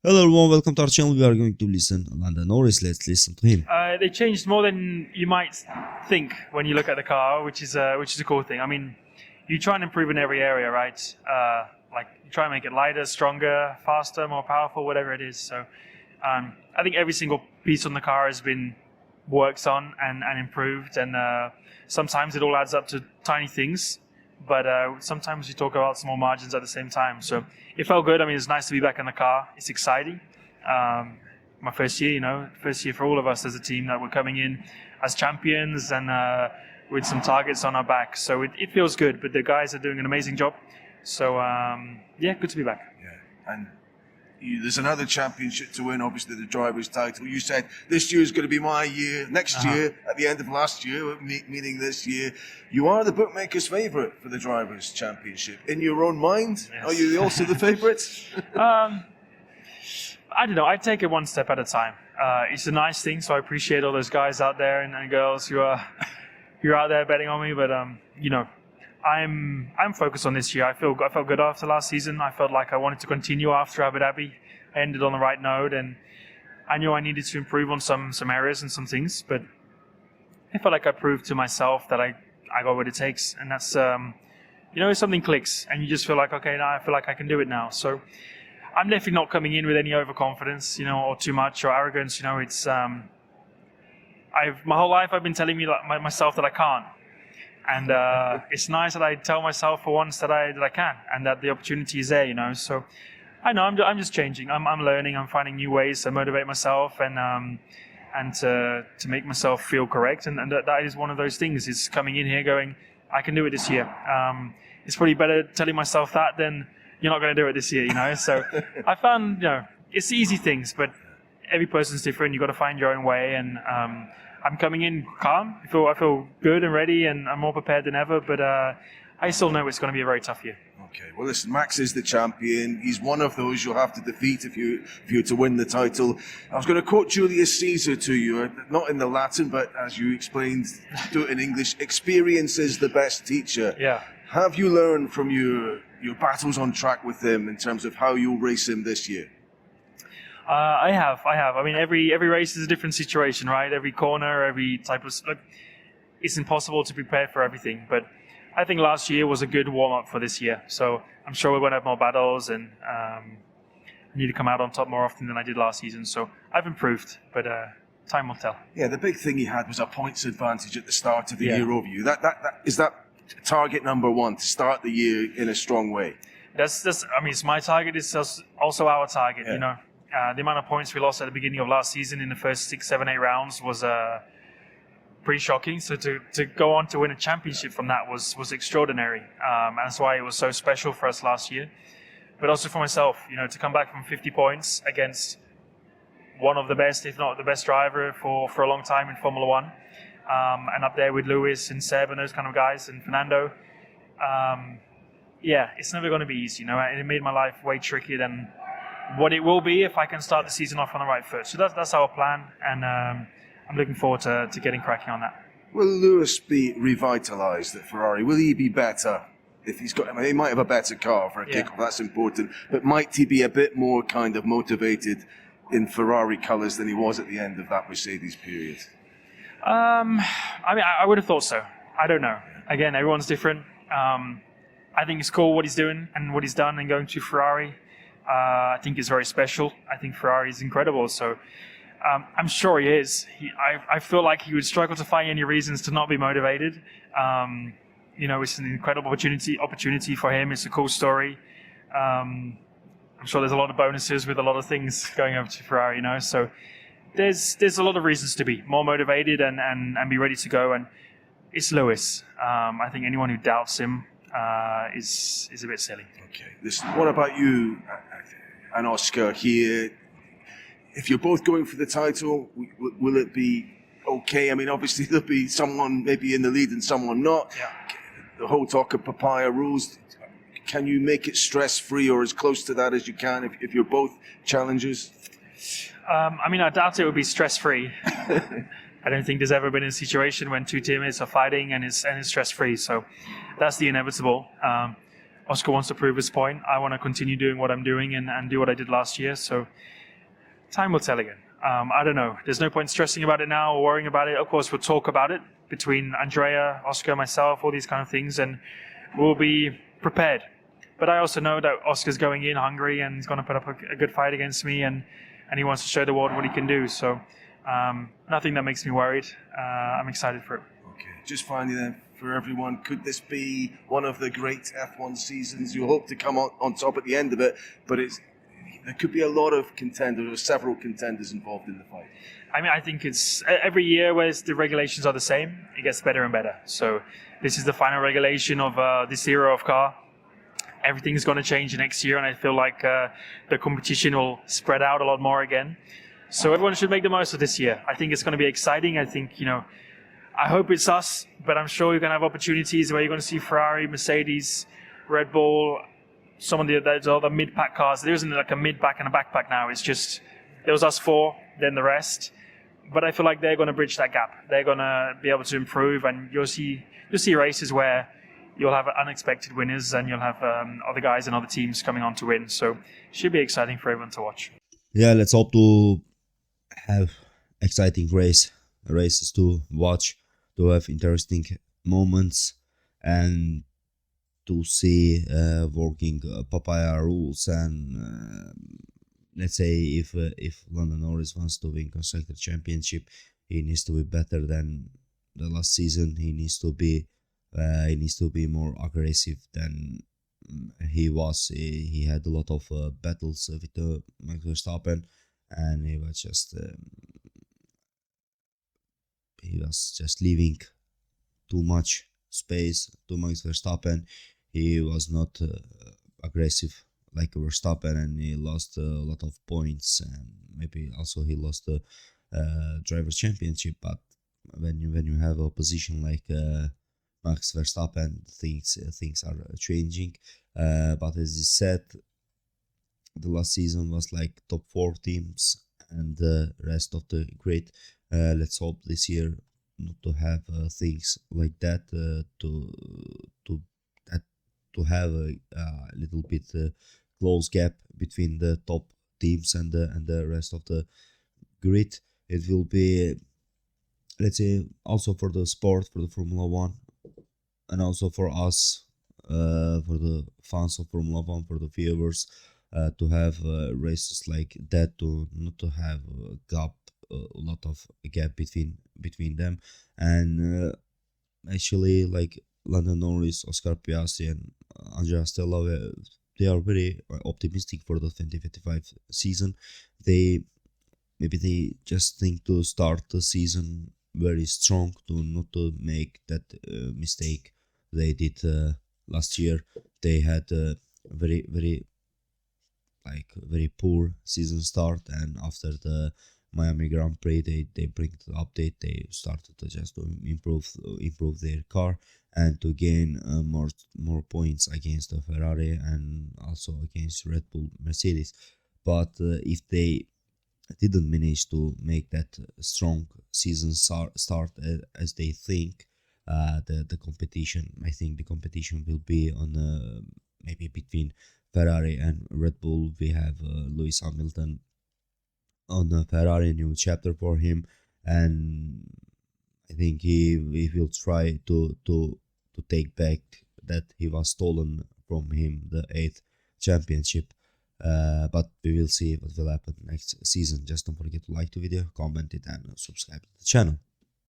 Hello everyone, welcome to our channel. We are going to listen to Lando Norris. Let's listen to him. They changed more than you might think when you look at the car, which is a cool thing. I mean, you try and improve in every area, right? Like you try and make it lighter, stronger, faster, more powerful, whatever it is. So I think every single piece on the car has been worked on and improved, and sometimes it all adds up to tiny things, but sometimes you talk about small margins at the same time. So it felt good. I mean, it's nice to be back in the car. It's exciting. My first year, first year for all of us as a team that we're coming in as champions and with some targets on our back. So it feels good, but the guys are doing an amazing job. So good to be back. Yeah, and there's another championship to win, obviously the driver's title. You said this year is going to be my year. Next year, at the end of last year, meaning this year, you are the bookmaker's favourite for the driver's championship. In your own mind, yes. Are you also the favourite? I don't know. I take it one step at a time. It's a nice thing, so I appreciate all those guys out there and girls who are out there betting on me. But I'm focused on this year. I felt good after last season. I felt like I wanted to continue after Abu Dhabi. I ended on the right note, and I knew I needed to improve on some areas and some things. But I felt like I proved to myself that I got what it takes, and that's if something clicks and you just feel like, okay, now I feel like I can do it now. So I'm definitely not coming in with any overconfidence, or too much or arrogance. It's my whole life I've been telling myself that I can't. And it's nice that I tell myself for once that I can, and that the opportunity is there. So I know I'm just changing. I'm learning. I'm finding new ways to motivate myself and to make myself feel correct. And that is one of those things. Is coming in here going, I can do it this year. It's probably better telling myself that than you're not going to do it this year. So I found it's easy things, but every person's different. You got to find your own way and. I'm coming in calm. I feel good and ready, and I'm more prepared than ever. But I still know it's going to be a very tough year. Okay. Well, listen, Max is the champion. He's one of those you'll have to defeat if you're to win the title. I was going to quote Julius Caesar to you, not in the Latin, but as you explained, do it in English. Experience is the best teacher. Yeah. Have you learned from your battles on track with him in terms of how you'll race him this year? I have. I mean, every race is a different situation, right? Every corner, every type of... it's impossible to prepare for everything. But I think last year was a good warm-up for this year. So I'm sure we're going to have more battles and I need to come out on top more often than I did last season. So I've improved, but time will tell. Yeah, the big thing he had was a points advantage at the start of the year over you. That is that target number one, to start the year in a strong way? That's it's my target. It's also our target, The amount of points we lost at the beginning of last season in the first 6, 7, 8 rounds was pretty shocking. So to go on to win a championship from that was extraordinary. And that's why it was so special for us last year. But also for myself, to come back from 50 points against one of the best, if not the best driver for a long time in Formula One. And up there with Lewis and Seb and those kind of guys and Fernando. It's never going to be easy, and it made my life way trickier than what it will be if I can start the season off on the right foot. So that's our plan, and I'm looking forward to getting cracking on that. Will Lewis be revitalised at Ferrari? Will he be better if he's got? He might have a better car for a kickoff. That's important. But might he be a bit more kind of motivated in Ferrari colours than he was at the end of that Mercedes period? I would have thought so. I don't know. Again, everyone's different. I think it's cool what he's doing and what he's done and going to Ferrari. I think it's very special. I think Ferrari is incredible. So I'm sure he is. I feel like he would struggle to find any reasons to not be motivated. It's an incredible opportunity for him. It's a cool story. I'm sure there's a lot of bonuses with a lot of things going over to Ferrari. So there's a lot of reasons to be more motivated and be ready to go. And it's Lewis. I think anyone who doubts him is a bit silly. Okay. Listen, what about you and Oscar here? If you're both going for the title, will it be okay? I mean, obviously there'll be someone maybe in the lead and someone not. Yeah. The whole talk of papaya rules. Can you make it stress-free or as close to that as you can if you're both challengers? I doubt it would be stress-free. I don't think there's ever been a situation when two teammates are fighting and it's stress-free. So that's the inevitable. Oscar wants to prove his point. I want to continue doing what I'm doing and do what I did last year. So time will tell again. I don't know. There's no point stressing about it now or worrying about it. Of course, we'll talk about it between Andrea, Oscar, myself, all these kind of things, and we'll be prepared. But I also know that Oscar's going in hungry and he's going to put up a good fight against me, and he wants to show the world what he can do. So nothing that makes me worried. I'm excited for it. Okay, just finally then, for everyone, could this be one of the great F1 seasons? You hope to come on top at the end of it, but there could be a lot of contenders, or several contenders involved in the fight. I mean, I think it's every year where the regulations are the same, it gets better and better. So this is the final regulation of this era of car. Everything's going to change next year, and I feel like the competition will spread out a lot more again. So everyone should make the most of this year. I think it's going to be exciting. I think, I hope it's us, but I'm sure you're going to have opportunities where you're going to see Ferrari, Mercedes, Red Bull, some of the other mid-pack cars. There isn't like a mid-pack and a backpack now. It's just, there was us four, then the rest. But I feel like they're going to bridge that gap. They're going to be able to improve, and you'll see races where you'll have unexpected winners, and you'll have other guys and other teams coming on to win. So it should be exciting for everyone to watch. Yeah, let's hope to have exciting races to watch, to have interesting moments, and to see working papaya rules. And let's say if Lando Norris wants to win constructor championship, he needs to be better than the last season. He needs to be more aggressive than he was. He had a lot of battles with Max Verstappen, and he was just leaving too much space to Max Verstappen. He was not aggressive like Verstappen, and he lost a lot of points, and maybe also he lost the driver's championship. But when you have a position like Max Verstappen, things are changing. But as you said, the last season was like top 4 teams and the rest of the grid. Let's hope this year not to have things like that. To have a little bit close gap between the top teams and the rest of the grid. It will be, let's say, also for the sport, for the Formula One, and also for us, for the fans of Formula One, for the viewers, to have races like that, to not to have a lot of gap between them. And actually, like Lando Norris, Oscar Piastri, and Andrea Stella, they are very optimistic for the 2025 season. They just think to start the season very strong, to not to make that mistake they did last year. They had a very poor season start, and after the Miami Grand Prix, they bring the update. They started to just improve their car and to gain more points against the Ferrari and also against Red Bull, Mercedes. But if they didn't manage to make that strong season start as they think, the competition, I think the competition will be on maybe between Ferrari and Red Bull. We have Lewis Hamilton on the Ferrari, new chapter for him, and I think he will try to take back that he was stolen from him, the 8th championship. But we will see what will happen next season. Just don't forget to like the video, comment it, and subscribe to the channel.